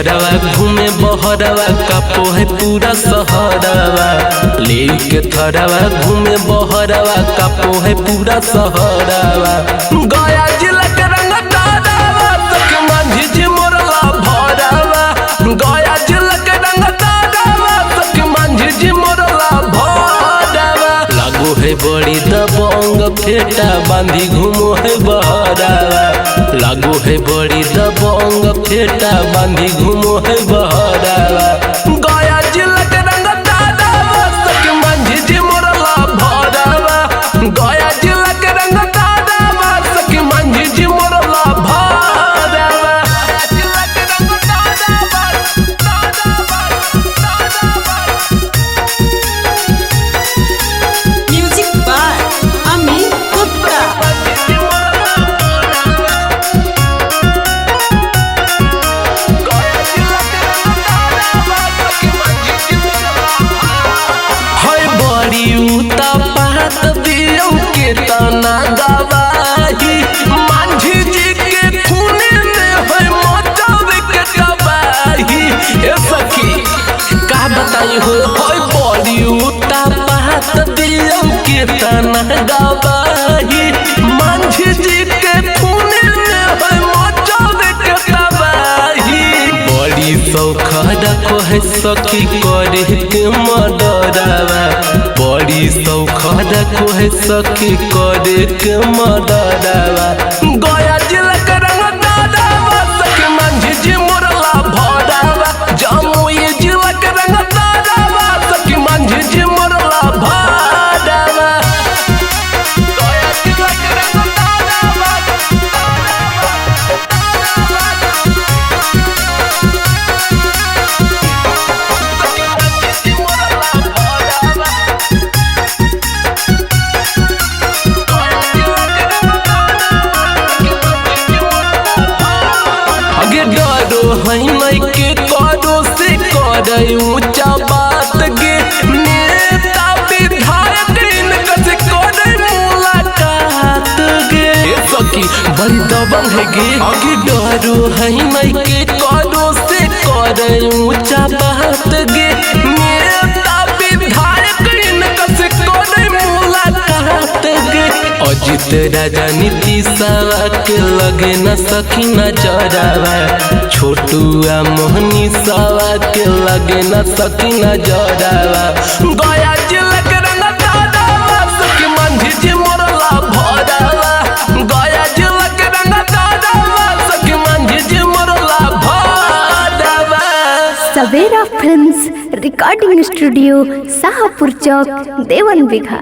थरवा घूमे बहरवा कापो है पूरा सहरवा। लेके थरवा घूमे बहरवा कापो है पूरा सहरवा। गया जिला के रंग तारावा सख मांझी जी मोरला भरवा। गया जिला के रंग तारावा सख मांझी जी मोरला भरवा। लागू है बड़ी दबंग फेटा बांधी घूमो है बहरवा। लागू है बड़ी दबंग फेटा बांधी घूमो है बहरवा। गया जिला के रंग तारावा सख मांझी जी मोरला भरवा। गया जिला के रंग तारावा सख मांझी जी मोरला भरवा। जिला के रंग तारावा म्यूजिक बाय अमित गुप्ता। तना गवाही मांझी जी के खूने में है मचावे के तबाही। ए सखी का बताई हो बड़ी उता पात दियो के तना गवाही मांझी जी के खूने में है मचावे के तबाही। बड़ी सौखड़ा को है सखी करे के मडरावा। बड़ी सौखड़ा को है सखी करे के मडरावा। गया जिला के रंग तारावा सख मांझी जी मोरला भरवा। जमुई जिला के रंग तारावा सख मांझी जी मोरला भरवा। गया जिला के रंग तारावा है के करो से करे ऊंचा बात गे। नेता विधायक इनका से करे मुलाकात गे। सखी बड़ी दबंग है गे। आगे डरो है के करो से करे ऊंचा बात गे। नेता विधायक इनका से करे मुलाकात गे। अजित राजनीति सावा के लगे न सखी न जरावा। छोटुआ मोहनी सावा के लगे न सखी न जरावा। गया जिला के रंग तारावा सखी मांझी जी मोरला भरवा। गया जिला के रंग तारावा सखी मांझी जी मोरला भरवा। सवेरा फिल्म्स रिकॉर्डिंग स्टूडियो शाहपुर चौक देवन बिघा।